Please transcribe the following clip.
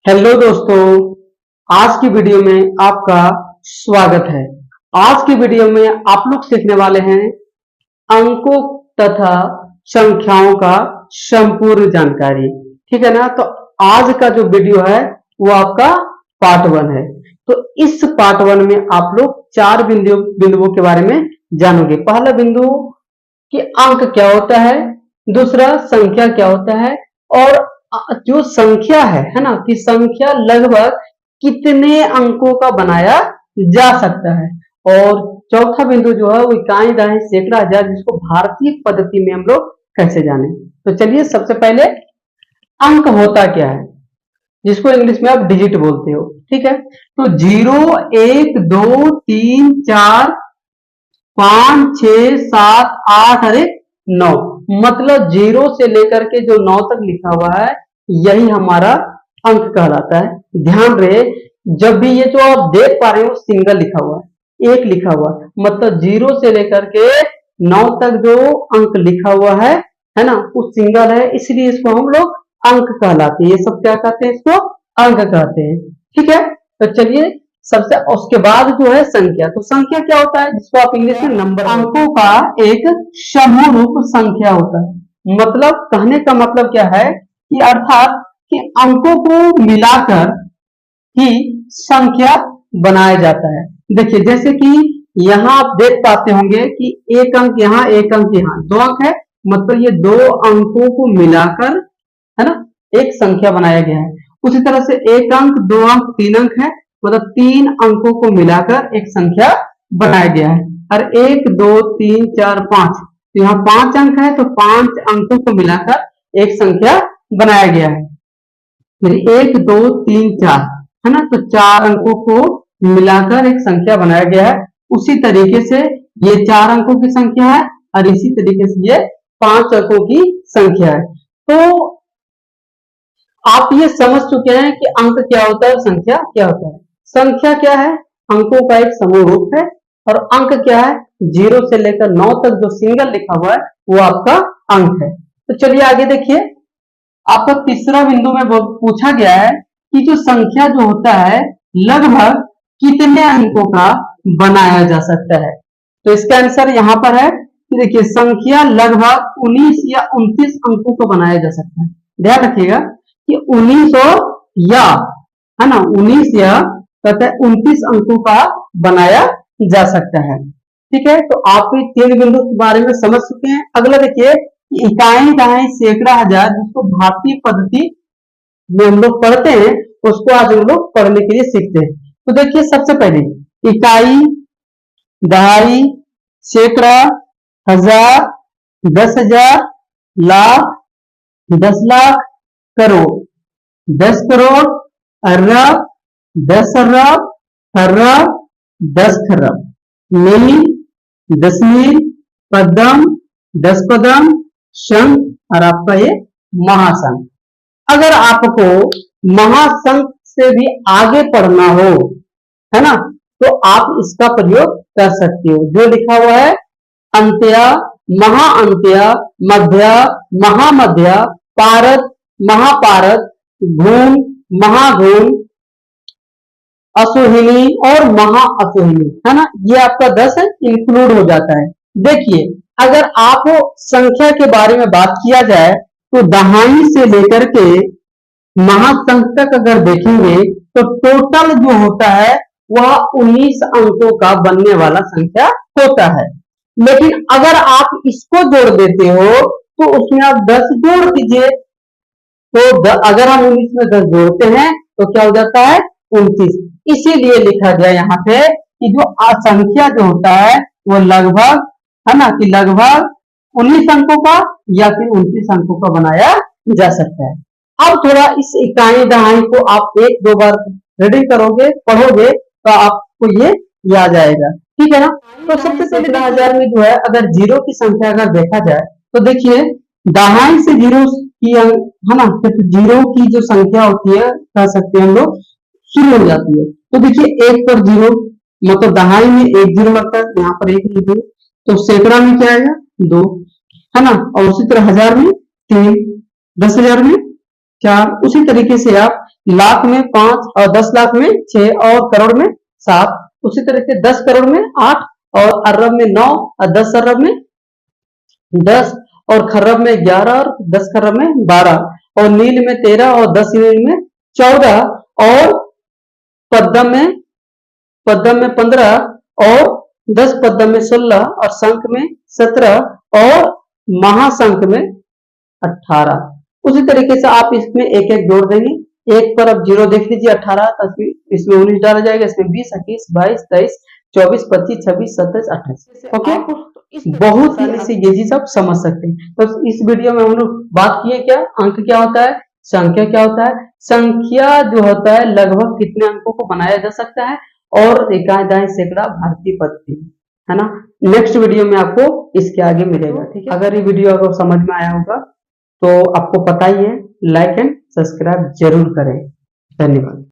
Hello दोस्तों, आज की वीडियो में आपका स्वागत है। आज की वीडियो में आप लोग सीखने वाले हैं अंकों तथा संख्याओं का संपूर्ण जानकारी। ठीक है ना। तो आज का जो वीडियो है वो आपका पार्ट 1 है। तो इस पार्ट 1 में आप लोग 4 बिंदुओं के बारे में जानोगे। पहला बिंदु कि अंक क्या होता है, दूसरा संख्या क्या होता है, और जो संख्या है ना, कि संख्या लगभग कितने अंकों का बनाया जा सकता है, और चौथा बिंदु जो है वो इकाई दहाई सैकड़ा हजार, जिसको भारतीय पद्धति में हम लोग कैसे जाने। तो चलिए, सबसे पहले अंक होता क्या है, जिसको इंग्लिश में आप डिजिट बोलते हो। ठीक है। तो 0 1 2 3 4 5 6 7 8 अरे 9, मतलब 0 से लेकर के जो 9 तक लिखा हुआ है यही हमारा अंक कहलाता है। ध्यान रहे, जब भी ये जो आप देख पा रहे हो सिंगल लिखा हुआ है, एक लिखा हुआ है, मतलब 0 से लेकर के 9 तक जो अंक लिखा हुआ है ना, वो सिंगल है, इसलिए इसको हम लोग अंक कहलाते हैं। ये सब क्या कहते हैं, इसको अंक कहते हैं। ठीक है। तो चलिए, सबसे उसके बाद जो है संख्या। तो संख्या क्या होता है, जिसको आप इंग्लिश में नंबर, अंकों का एक समूह रूप संख्या होता है। मतलब कहने का मतलब क्या है कि अर्थात कि अंकों को मिलाकर ही संख्या बनाया जाता है। देखिए, जैसे कि यहाँ आप देख पाते होंगे कि एक अंक यहाँ, एक अंक यहाँ, 2 अंक है, मतलब ये 2 अंकों को मिलाकर है ना एक संख्या बनाया गया है। उसी तरह से एक अंक, 2 अंक, 3 अंक है, मतलब 3 अंकों को मिलाकर एक संख्या बनाया गया है। और 1 2 3 4 5, तो यहाँ 5 अंक है, तो 5 अंकों को मिलाकर एक संख्या बनाया गया है। फिर 1 2 3 4 है ना, तो 4 अंकों को मिलाकर एक संख्या बनाया गया है। उसी तरीके से ये 4 अंकों की संख्या है, और इसी तरीके से ये 5 अंकों की संख्या है। तो आप ये समझ चुके हैं कि अंक क्या होता है, संख्या क्या होता है। संख्या क्या है, अंकों का एक समूह रूप है, और अंक क्या है, 0 से लेकर 9 तक जो सिंगल लिखा हुआ है वो आपका अंक है। तो चलिए आगे देखिए, आपका तीसरा बिंदु में पूछा गया है कि जो संख्या जो होता है लगभग कितने अंकों का बनाया जा सकता है। तो इसका आंसर यहाँ पर है कि देखिए, संख्या लगभग 19 या 29 अंकों को बनाया जा सकता है। ध्यान रखिएगा कि 19 और या है ना 19 या 29 अंकों का बनाया जा सकता है। ठीक है। तो आप 3 बिंदु के बारे में समझ चुके हैं। अगला देखिए, इकाई दहाई सैकड़ा हजार, जिसको भारतीय पद्धति में हम लोग पढ़ते हैं, उसको आज हम लोग पढ़ने के लिए सीखते हैं। तो देखिए, सबसे पहले इकाई दहाई सैकड़ा हजार, 10,000, लाख, 10 लाख, करोड़, 10 करोड़, अरब, 10 अरब, खरब, 10 खरब, मील, 10 मील, पदम, 10 पदम, शंख, और आपका ये महाशंख। अगर आपको महाशंख से भी आगे पढ़ना हो है ना, तो आप इसका प्रयोग कर सकते हो। जो लिखा हुआ है अंत्य, महाअंत्य, मध्य, महामध्य, पारद, महापारद, घूम, महाघूम, असोहिनी और महाअसोहिनी, है ना, ये आपका 10 इंक्लूड हो जाता है। देखिए, अगर आप संख्या के बारे में बात किया जाए तो दहाई से लेकर के महाशंख तक अगर देखेंगे तो टोटल जो होता है वह 19 अंकों का बनने वाला संख्या होता है। लेकिन अगर आप इसको जोड़ देते हो तो उसमें आप 10 जोड़ दीजिए, तो अगर हम 19 में 10 जोड़ते हैं तो क्या हो जाता है, 29। इसीलिए लिखा गया यहाँ पे कि जो संख्या जो होता है वो लगभग है ना, कि लगभग 19 अंकों का या फिर 29 अंकों का बनाया जा सकता है। अब थोड़ा इस इकाई दहाई को आप 1-2 बार रीडिंग करोगे, पढ़ोगे, तो आपको ये याद आएगा। ठीक है ना। तो सबसे पहले 10,000 में जो है, अगर 0 की संख्या अगर देखा जाए तो देखिए, दहाई से 0 की है ना, तो 0 की जो संख्या होती है, कह सकते हैं हम लोग, शुरू हो जाती है। तो देखिए, 1 पर 0, मतलब दहाई में 1 0 लगता है, यहाँ पर 1 लिख दो, तो सैकड़ा में क्या आएगा, 2, है ना, और उसी तरह हजार में 3, 10,000 में 4। उसी तरीके से आप लाख में 5 और 10 लाख में 6 और करोड़ में 7। उसी तरह से 10 करोड़ में 8 और अरब में 9 और 10 अरब में 10 और खरब में 11 और 10 खरब में 12 और नील में 13 और 10 नील में 14 और पद्म में 15 और 10 पद्म में 16 और शंख में 17 और महाशंख में 18। उसी तरीके से आप इसमें एक एक जोड़ देंगे। एक पर अब जीरो देख लीजिए 18, इसमें 19 डाला जाएगा, इसमें 20, 21, 22, 23, 24, 25, 26, 27, 28। ओके, बहुत ही ऐसे ये चीज आप समझ सकते हैं। तो इस वीडियो में हम लोग बात किए क्या, अंक क्या होता है, संख्या क्या होता है, संख्या जो होता है लगभग कितने अंकों को बनाया जा सकता है, और एकाएं दाएं सैकड़ा भारतीय पद्धति, है ना। नेक्स्ट वीडियो में आपको इसके आगे मिलेगा, ठीक है। अगर ये वीडियो आपको समझ में आया होगा तो आपको पता ही है, लाइक एंड सब्सक्राइब जरूर करें। धन्यवाद।